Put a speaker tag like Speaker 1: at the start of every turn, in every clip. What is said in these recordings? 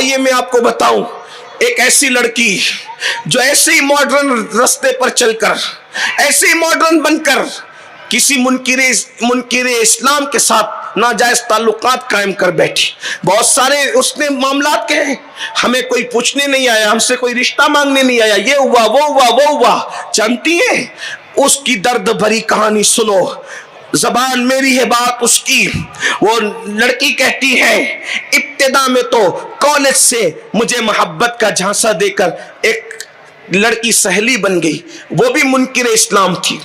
Speaker 1: آئیے میں آپ کو بتاؤں ایک ایسی لڑکی جو ایسے ہی ماڈرن رستے پر چل کر, ایسے ہی ماڈرن بن کر کسی منکر اسلام کے ساتھ ناجائز تعلقات قائم کر بیٹھی. بہت سارے اس نے معاملات کہے, ہمیں کوئی پوچھنے نہیں آیا, ہم سے کوئی رشتہ مانگنے نہیں آیا, یہ ہوا وہ ہوا وہ ہوا. جانتی ہیں اس کی درد بھری کہانی سنو, زبان میری ہے بات اس کی. وہ لڑکی کہتی ہے ابتدا میں تو کالج سے مجھے محبت کا جھانسا دے کر ایک لڑکی سہیلی بن گئی, وہ بھی منکر اسلام تھی.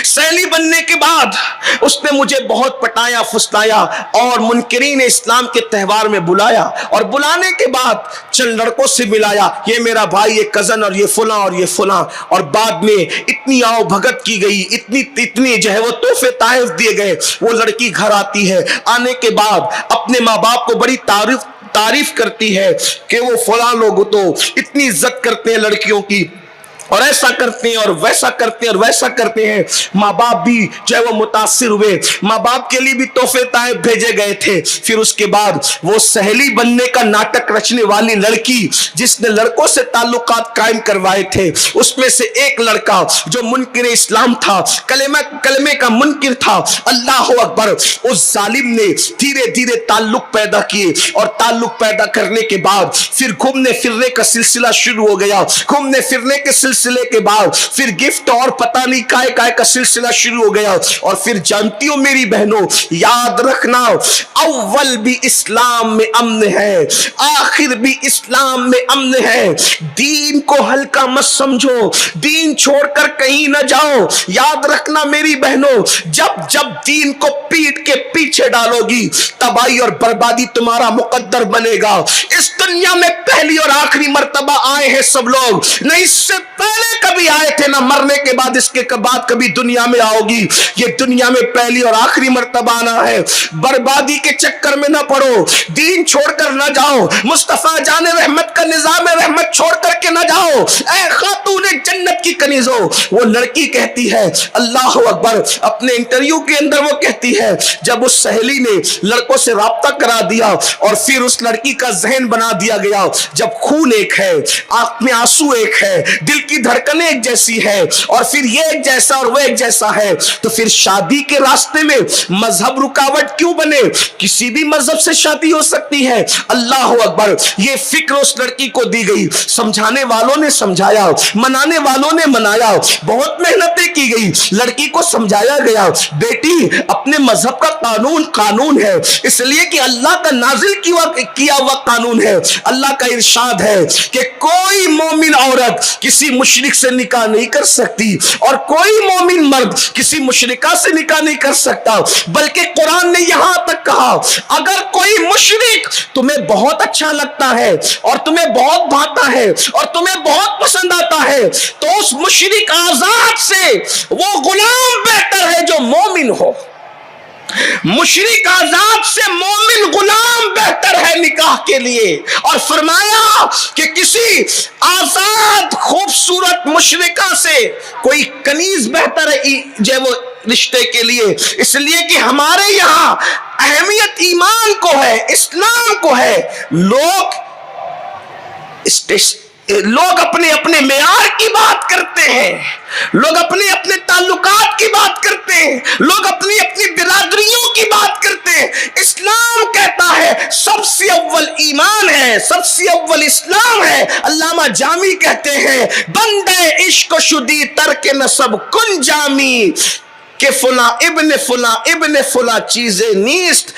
Speaker 1: سہیلی بننے کے بعد اس نے مجھے بہت پٹایا پھسلایا اور منکرین اسلام کے تہوار میں بلایا, اور بلانے کے بعد چند لڑکوں سے ملایا, یہ میرا بھائی, یہ کزن, اور یہ فلاں اور یہ فلاں. اور بعد میں اتنی آؤ بھگت کی گئی, اتنی جو ہے وہ تحفے تحائف دیے گئے. وہ لڑکی گھر آتی ہے, آنے کے بعد اپنے ماں باپ کو بڑی تعریف کرتی ہے کہ وہ فلاں لوگ تو اتنی عزت کرتے ہیں لڑکیوں کی, اور ایسا کرتے ہیں اور ویسا کرتے ہیں اور ویسا کرتے ہیں. ماں باپ بھی جو ہے وہ متاثر ہوئے, ماں باپ کے لیے بھی تحفے تحائف بھیجے گئے تھے. پھر اس کے بعد وہ سہیلی بننے کا ناٹک رچنے والی لڑکی جس نے لڑکوں سے تعلقات قائم کروائے تھے, اس میں سے ایک لڑکا جو منکر اسلام تھا, کلمے کا منکر تھا, اللہ اکبر, اس ظالم نے دھیرے دھیرے تعلق پیدا کیے, اور تعلق پیدا کرنے کے بعد پھر گھومنے پھرنے کا سلسلہ شروع ہو گیا. گھومنے پھرنے کے سلسلے کے بعد پھر گفٹ اور پتہ نہیں کائے کائے کا سلسلہ شروع ہو گیا. اور پھر جانتی ہو میری بہنوں, یاد رکھنا, اول بھی اسلام میں امن ہے, آخر بھی اسلام میں امن ہے. دین کو ہلکا مت سمجھو, دین چھوڑ کر کہیں نہ جاؤ. یاد رکھنا میری بہنوں, جب دین کو پیٹ کے پیچھے ڈالو گی, تباہی اور بربادی تمہارا مقدر بنے گا. اس دنیا میں پہلی اور آخری مرتبہ آئے ہیں سب لوگ, نہ اس سے پہلے کبھی آئے تھے, نہ مرنے کے بعد اس کے بعد کبھی دنیا میں آؤ گی. یہ دنیا میں پہلی اور آخری مرتبہ آنا ہے. بربادی کے چکر میں نہ پڑو, دین چھوڑ کر نہ جاؤ, مصطفیٰ جان رحمت کا نظام رحمت چھوڑ کر کے نہ جاؤ. اے خاتون جنت کی کنیزو, وہ لڑکی کہتی ہے اللہ اکبر, اپنے انٹرویو کے اندر وہ کہتی ہے جب اس سہیلی نے لڑکوں سے رابطہ کرا دیا اور پھر اس لڑکی کا ذہن بنا دیا گیا, جب خون ایک ہے, آنکھ میں آنسو ایک ہے, دل کی دھڑکنیں ایک جیسی ہے, اور پھر یہ ایک جیسا اور وہ ایک جیسا ہے, تو پھر شادی کے راستے میں مذہب رکاوٹ کیوں بنے؟ کسی بھی مذہب سے شادی ہو سکتی ہے. اللہ اکبر, یہ فکر اس لڑکی کو دی گئی. سمجھانے والوں نے سمجھایا, منانے والوں نے منایا, بہت محنتیں کی گئی, لڑکی کو سمجھایا گیا بیٹی اپنے مذہب کا قانون ہے, اس لیے کہ اللہ کا نازل کیا ہوا قانون ہے. اللہ کا ارشاد ہے کہ کوئی مومن عورت کسی مشرک سے نکاح نہیں کر سکتی, اور کوئی مومن مرد کسی مشرکہ سے نکاح نہیں کر سکتا. بلکہ قرآن نے یہاں تک کہا اگر کوئی مشرک تمہیں بہت اچھا لگتا ہے اور تمہیں بہت بھاتا ہے اور تمہیں بہت پسند آتا ہے, تو اس مشرک آزاد سے وہ غلام بہتر ہے جو مومن ہو. مشرک آزاد سے مومن غلام بہتر ہے نکاح کے لیے. اور فرمایا کہ کسی آزاد خوبصورت مشرکہ سے کوئی کنیز بہتر ہے جو وہ رشتے کے لیے, اس لیے کہ ہمارے یہاں اہمیت ایمان کو ہے, اسلام کو ہے. لوگ اپنے اپنے معیار کی بات کرتے ہیں, لوگ اپنے اپنے تعلقات کی بات کرتے ہیں, لوگ اپنی اپنی برادریوں کی بات کرتے ہیں. اسلام کہتا ہے سب سے اول ایمان ہے, سب سے اول اسلام ہے. علامہ جامی کہتے ہیں بندے عشق شدی ترک نسب کن جامی, کہ فلاں ابن فلاں چیزیں نیست.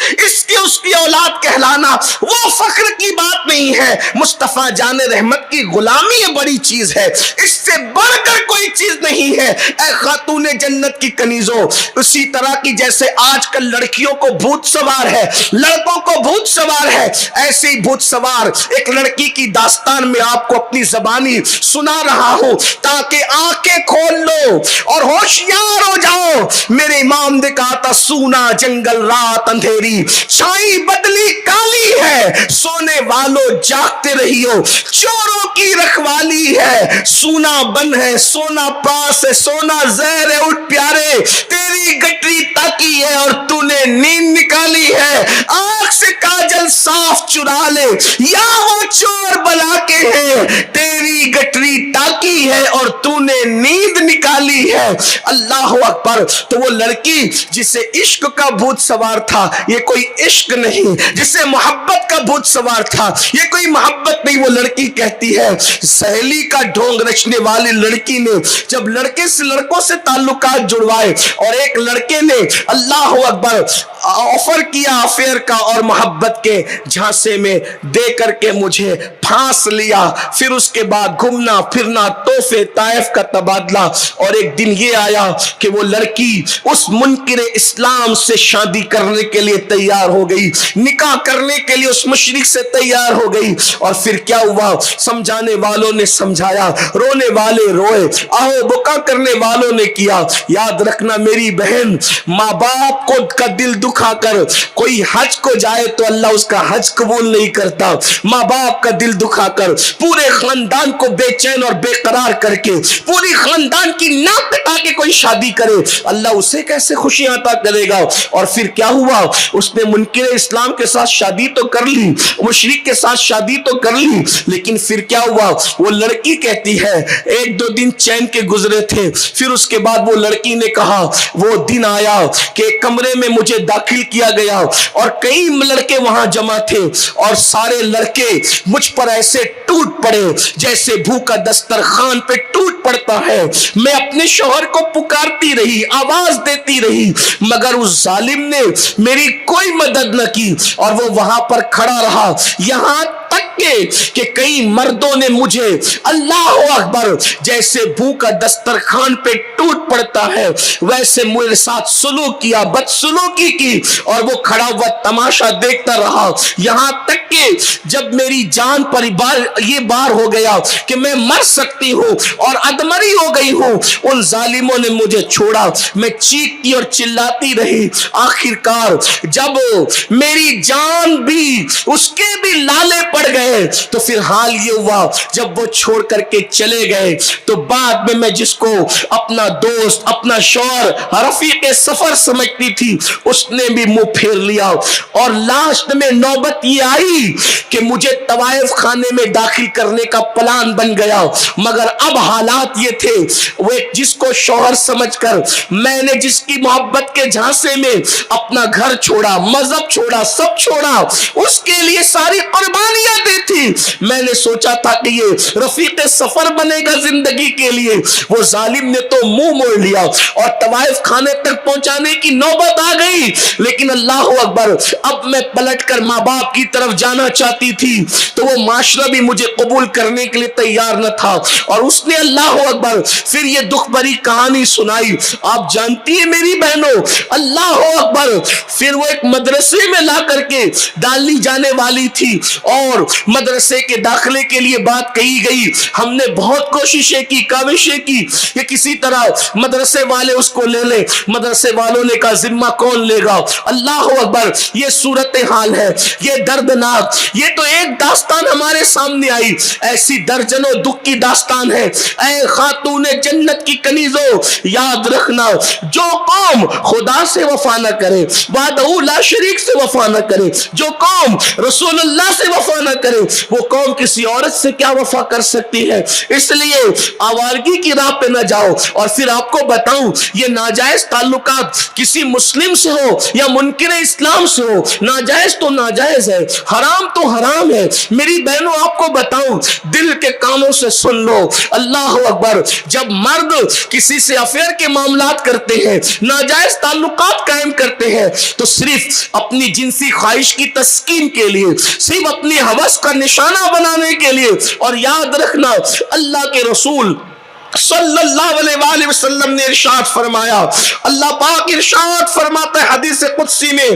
Speaker 1: اس کی اولاد کہلانا وہ فخر کی بات نہیں ہے. مصطفیٰ جان رحمت کی غلامی یہ بڑی چیز ہے, اس سے بڑھ کر کوئی چیز نہیں ہے. اے خاتون جنت کی کنیزوں, اسی طرح کی جیسے آج کل لڑکیوں کو بھوت سوار ہے, لڑکوں کو بھوت سوار ہے, ایسے ہی بھوت سوار ایک لڑکی کی داستان میں آپ کو اپنی زبانی سنا رہا ہوں تاکہ آنکھیں کھول لو اور ہوشیار ہو جاؤ میرے امام نے کہا تھا سونا جنگل رات اندھیری چھائی بدلی کالی ہے، سونے والوں جاگتے رہیو، چوروں کی رکھوالی ہے، سونا بن ہے سونا پاس ہے، سونا زہر ہے، اٹھ پیارے تیری گٹری تاکی ہے اور تو نے نیند نکالی ہے، آنکھ سے کاجل صاف چرا لے یا وہ چور بلا کے ہیں، تیری گٹری تاکی ہے اور تو نے نیند نکالی ہے۔ اللہ اکبر۔ تو وہ لڑکی جسے عشق کا بھوت سوار تھا، یہ کوئی عشق نہیں، جسے محبت کا بھوت سوار تھا، یہ کوئی محبت نہیں، وہ لڑکی کہتی ہے سہیلی کا ڈھونگ رچنے والی لڑکی نے جب لڑکے سے لڑکوں سے تعلقات جڑوائے اور ایک لڑکے نے اللہ اکبر آفر کیا افیئر کا اور محبت کے جھانسے میں دے کر کے مجھے پھانس لیا، پھر اس کے بعد گھومنا پھرنا تحفے طائف کا تبادلہ، اور ایک دن یہ آیا کہ وہ لڑکی اس منکر اسلام سے شادی کرنے کے لیے تیار ہو گئی، نکاح کرنے کے لیے اس مشرک سے تیار ہو گئی، اور پھر کیا ہوا؟ سمجھانے والوں نے سمجھایا، رونے والے روئے، آہو بکا کرنے والوں نے کیا۔ یاد رکھنا میری بہن، ماں باپ کو کا دل دکھا کر کوئی حج کو جائے تو اللہ اس کا حج قبول نہیں کرتا، ماں باپ کا دل دکھا کر پورے خاندان کو بے چین اور بے قرار کر کے پوری خاندان کی ناک کٹا کے کوئی شادی کرے، اللہ اسے کیسے خوشیاں عطا کرے گا؟ اور پھر کیا ہوا؟ اس نے منکر اسلام کے ساتھ شادی تو کر لی، مشرک کے ساتھ شادی تو کر لی، لیکن پھر کیا ہوا؟ وہ لڑکی کہتی ہے ایک دو دن چین کے گزرے تھے، پھر اس کے بعد وہ لڑکی نے کہا وہ دن آیا کہ کمرے میں مجھے داخل کیا گیا اور کئی لڑکے وہاں جمع تھے، اور سارے لڑکے مجھ پر ایسے ٹوٹ پڑے جیسے بھوکا دسترخوان پہ ٹوٹ پڑتا ہے۔ میں اپنے شوہر کو پکارتی رہی، آواز دیتی رہی، مگر اس ظالم نے میری کوئی مدد نہ کی، اور وہ وہاں پر کھڑا رہا یہاں تک کہ کئی مردوں نے مجھے اللہ اکبر جیسے بھوکا دسترخوان پہ ٹوٹ پڑتا ہے ویسے میرے ساتھ سلوک کیا، بدسلوکی کی، اور وہ کھڑا ہوا تماشا دیکھتا رہا، یہاں تک کہ جب میری جان پر یہ بار ہو گیا کہ میں مر سکتی ہوں اور ادمری ہو گئی ہوں، ان ظالموں نے مجھے چھوڑا، میں چیختی اور چلاتی رہی، آخر کار جب میری جان بھی اس کے بھی لالے پڑ گئے تو پھر حال یہ ہوا جب وہ چھوڑ کر کے چلے گئے تو بعد میں جس کو اپنا دوست، اپنا شوہر، رفیق سفر سمجھتی تھی، اس نے بھی منہ پھیر لیا، اور لاسٹ میں نوبت یہ آئی کہ مجھے طوائف خانے میں داخل کرنے کا پلان بن گیا، مگر اب حالات یہ تھے وہ جس کو شوہر سمجھ کر میں نے جس کی محبت کے جھانسے میں اپنا گھر چھوڑا، مذہب چھوڑا، سب چھوڑا، اس کے لیے ساری قربانیاں دی تھی، میں نے سوچا تھا کہ یہ رفیق سفر بنے گا زندگی کے لیے، وہ ظالم نے تو منہ موڑ لیا اور طوائف خانے تک پہنچانے کی نوبت آ گئی، لیکن اللہ اکبر اب میں پلٹ کر ماں باپ کی طرف جانا چاہتی تھی تو وہ معاشرہ بھی مجھے قبول کرنے کے لیے تیار نہ تھا، اور اس نے اللہ اکبر پھر یہ دکھ بھری کہانی سنائی۔ آپ جانتی ہیں میری بہنوں، اللہ اکبر پھر وہ ایک مدرسے میں لا کر کے ڈالی جانے والی تھی، اور مدرسے کے داخلے کے لیے بات کہی گئی، ہم نے بہت کوششیں کی، کاوشیں کی کہ کسی طرح مدرسے والے اس کو لے لے، مدرسے والوں نے کہا ذمہ کون لے گا؟ اللہ اکبر یہ صورتحال ہے، یہ دردناک، یہ تو ایک داستان ہمارے سامنے آئی، ایسی درجنوں دکھ کی داستان ہے۔ اے خاتون جنت کی کنیزوں، یاد رکھنا جو قوم خدا سے وفا نہ کرے، وحدہ لا شریک سے وفا نہ کرے، جو قوم رسول اللہ سے وفا نہ کرے، وہ قوم کسی عورت سے کیا وفا کر سکتی ہے؟ اس لیے آوارگی کی راہ پہ نہ جاؤ۔ اور پھر آپ کو بتاؤں یہ ناجائز تعلقات کسی مسلم سے ہو یا منکر اسلام سے ہو، ناجائز تو ناجائز ہے، حرام تو حرام ہے۔ میری بہنوں آپ کو بتاؤں، دل کے کانوں سے سن لو، اللہ اکبر جب مرد کسی سے افیئر کے معاملات کرتے ہیں، ناجائز تعلقات قائم کرتے ہیں تو صرف اپنی جنسی خواہش کی تسکین کے لیے، صرف اپنی ہوس کا نشانہ بنانے کے لیے، اور یاد رکھنا اللہ کے رسول صلی اللہ علیہ وسلم نے ارشاد فرمایا، اللہ پاک ارشاد فرماتا ہے حدیث قدسی میں،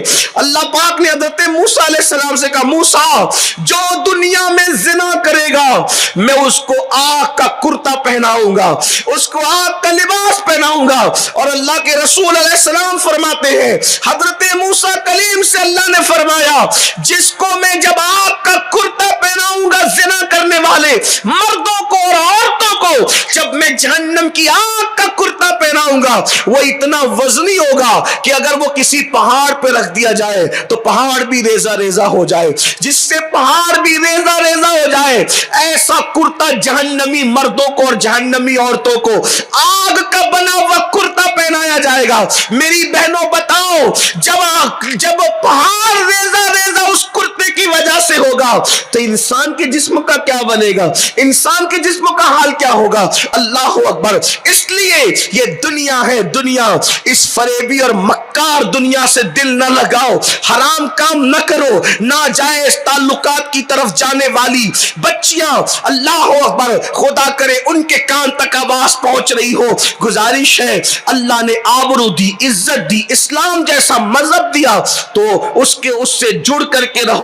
Speaker 1: اللہ پاک نے حضرت موسیٰ علیہ السلام سے کہا، موسیٰ جو دنیا میں زنا کرے گا میں اس کو آگ کا کرتا پہناؤں گا، اس کو آگ کا لباس پہناؤں گا۔ اور اللہ کے رسول علیہ السلام فرماتے ہیں، حضرت موسیٰ کلیم سے اللہ نے فرمایا، جس کو میں جب آگ کا کرتا پہناؤں گا زنا کرنے والے مردوں کو اور عورتوں کو، جب میں جہنم کی آگ کا کرتا پہناؤں گا وہ اتنا وزنی ہوگا کہ اگر وہ کسی پہاڑ پہ رکھ دیا جائے تو پہاڑ بھی ریزہ ریزہ ہو جائے، جس سے پہاڑ بھی ریزہ ریزہ ہو جائے، ایسا کرتا جہنمی مردوں کو اور جہنمی عورتوں کو آگ کا بنا ہوا کرتا پہنایا جائے گا۔ میری بہنوں بتاؤ، جب پہاڑ ریزہ ریزہ اس کرتے کی وجہ سے ہوگا تو انسان کے جسم کا کیا بنے گا، انسان کے جسم کا حال کیا ہوگا؟ اللہ اکبر۔ اس لیے یہ دنیا ہے، دنیا، اس فریبی اور مکار دنیا سے دل نہ لگاؤ، حرام کام نہ کرو، ناجائز تعلقات کی طرف جانے والی بچیاں، اللہ اکبر، خدا کرے ان کے کان تک آواز پہنچ رہی ہو، گزارش ہے، اللہ نے آبرو دی، عزت دی، اسلام جیسا مذہب دیا تو اس سے جڑ کر کے رہو۔